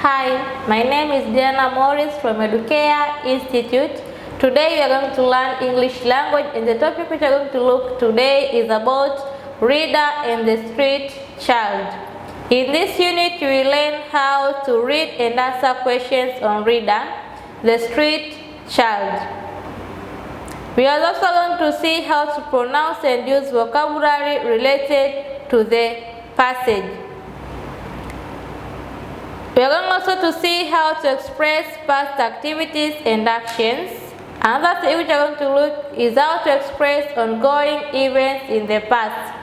Hi, my name is Diana Morris from Edukea Institute. Today we are going to learn English language, and the topic which we are going to look today is about Rida and the street child. In this unit, we will learn how to read and answer questions on Rida, the street child. We are also going to see how to pronounce and use vocabulary related to the passage. We are going also to see how to express past activities and actions. Another thing which we are going to look is how to express ongoing events in the past.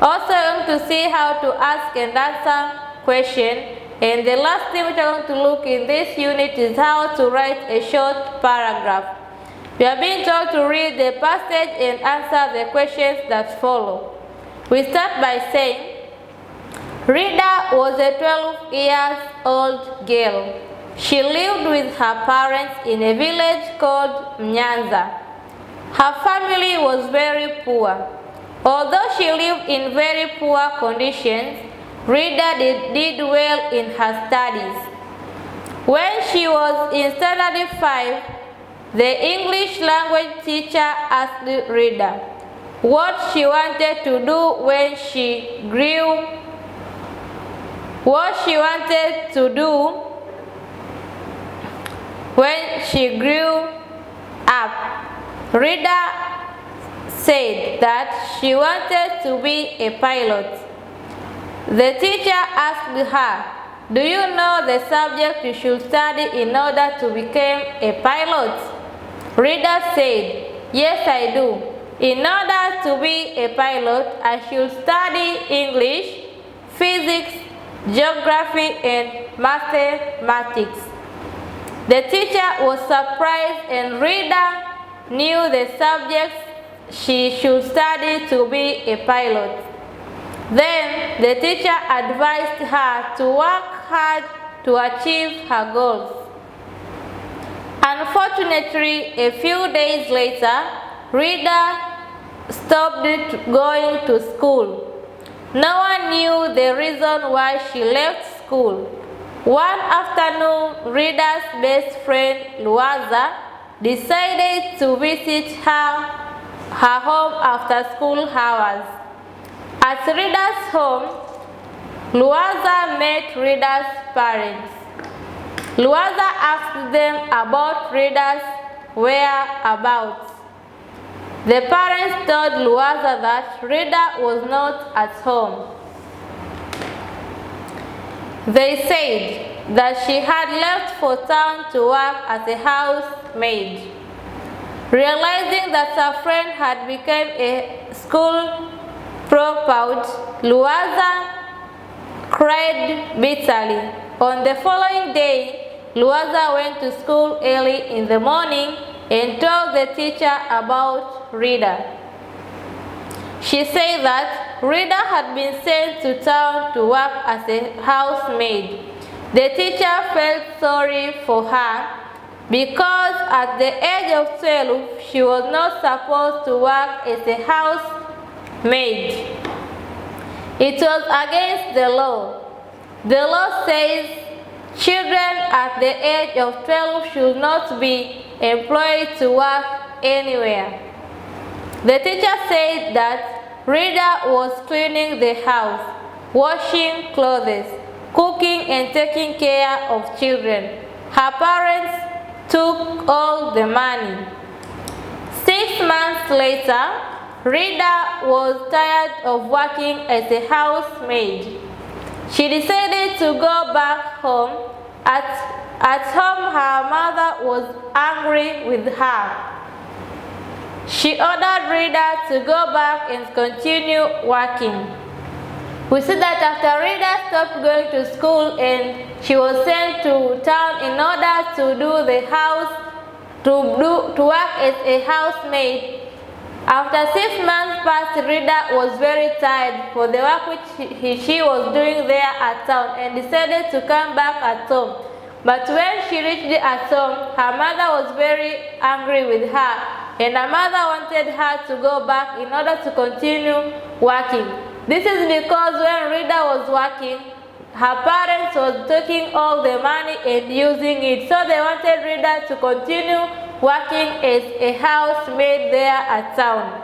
Also, we are going to see how to ask and answer questions. And the last thing which we are going to look in this unit is how to write a short paragraph. We are being told to read the passage and answer the questions that follow. We start by saying, Rida was a 12-year-old girl. She lived with her parents in a village called Nyanza. Her family was very poor. Although she lived in very poor conditions, Rida did well in her studies. When she was in standard 5, the English language teacher asked Rida what she wanted to do when she grew up. Rida said that she wanted to be a pilot. The teacher asked her, "Do you know the subject you should study in order to become a pilot?" Rida said, "Yes, I do. In order to be a pilot, I should study English, physics, geography, and mathematics." The teacher was surprised, and Rida knew the subjects she should study to be a pilot. Then the teacher advised her to work hard to achieve her goals. Unfortunately, a few days later, Rida stopped going to school. No one knew the reason why she left school. One afternoon, Rida's best friend, Luaza, decided to visit her home after school hours. At Rida's home, Luaza met Rida's parents. Luaza asked them about Rida's whereabouts. The parents told Luaza that Rida was not at home. They said that she had left for town to work as a housemaid. Realizing that her friend had become a school dropout, Luaza cried bitterly. On the following day, Luaza went to school early in the morning and told the teacher about Rida. She said that Rida had been sent to town to work as a housemaid. The teacher felt sorry for her because at the age of 12, she was not supposed to work as a housemaid. It was against the law. The law says children at the age of 12 should not be employed to work anywhere. The teacher said that Rida was cleaning the house, washing clothes, cooking, and taking care of children. Her parents took all the money. 6 months later, Rida was tired of working as a housemaid. She decided to go back home. At home, her mother was angry with her. She ordered Rida to go back and continue working. We see that after Rida stopped going to school and she was sent to town in order to do the house, to work as a housemaid. After 6 months passed, Rida was very tired for the work which she was doing there at town and decided to come back at home. But when she reached at home, her mother was very angry with her, and her mother wanted her to go back in order to continue working. This is because when Rida was working, her parents was taking all the money and using it, so they wanted Rida to continue working as a housemaid there at town.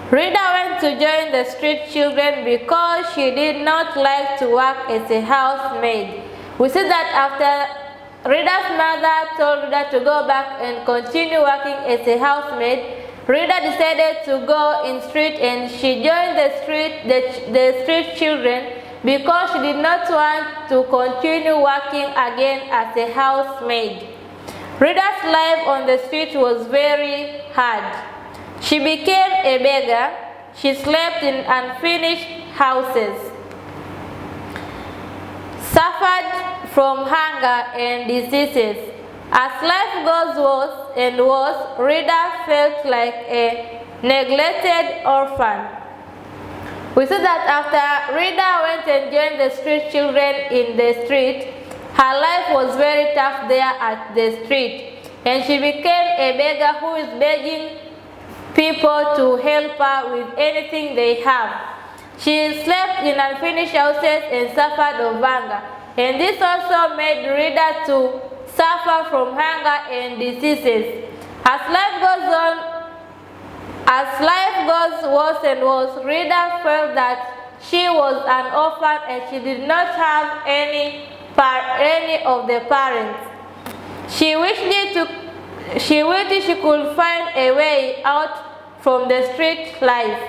Rida went to join the street children because she did not like to work as a housemaid. We see that after Rida's mother told Rida to go back and continue working as a housemaid, Rida decided to go in street and she joined the street children because she did not want to continue working again as a housemaid. Rida's life on the street was very hard. She became a beggar. She slept in unfinished houses, suffered from hunger and diseases. As life goes worse and worse, Rida felt like a neglected orphan. We see that after Rida went and joined the street children in the street, her life was very tough there at the street, and she became a beggar who is begging people to help her with anything they have. She slept in unfinished houses and suffered of hunger, and this also made Rida to suffer from hunger and diseases. As life goes worse and worse, Rida felt that she was an orphan and she did not have any of the parents. She wished she could find a way out from the street life.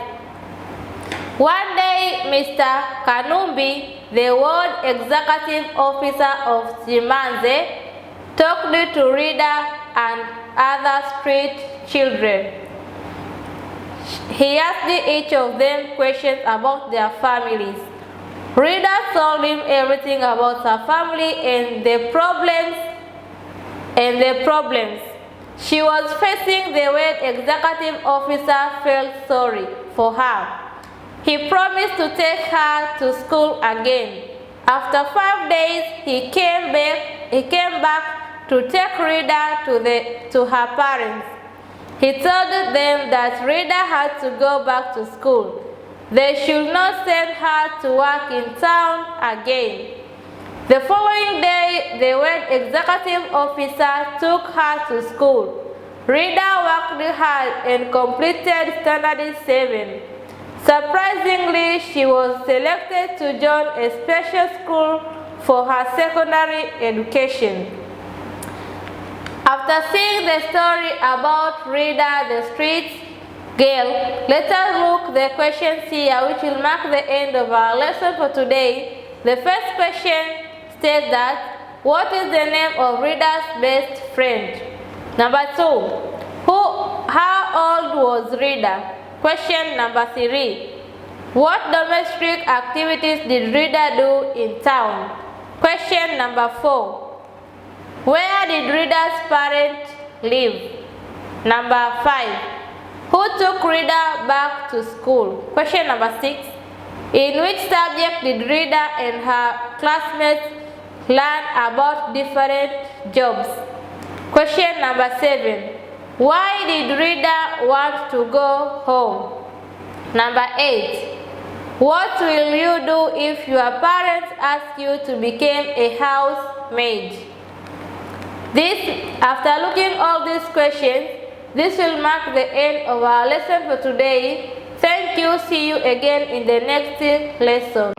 One day, Mr. Kanumbi, the ward executive officer of Zimanze, talked to Rida and other street children. He asked each of them questions about their families. Rida told him everything about her family and the problems she was facing. The ward executive officer felt sorry for her. He promised to take her to school again. After 5 days, he came back to take Rida to her parents. He told them that Rida had to go back to school. They should not send her to work in town again. The following day, the ward executive officer took her to school. Rida worked hard and completed Standard 7. Surprisingly, she was selected to join a special school for her secondary education. After seeing the story about Rida, the street girl, let us look the questions here which will mark the end of our lesson for today. The first question states that, what is the name of Rida's best friend? Number 2, how old was Rida? Question number 3, what domestic activities did Rida do in town? Question number 4, where did Rida's parents live? Number 5, who took Rida back to school? Question number 6, in which subject did Rida and her classmates learn about different jobs? Question number 7, why did Rida want to go home? Number 8, what will you do if your parents ask you to become a housemaid? After looking all these questions, this will mark the end of our lesson for today. Thank you. See you again in the next lesson.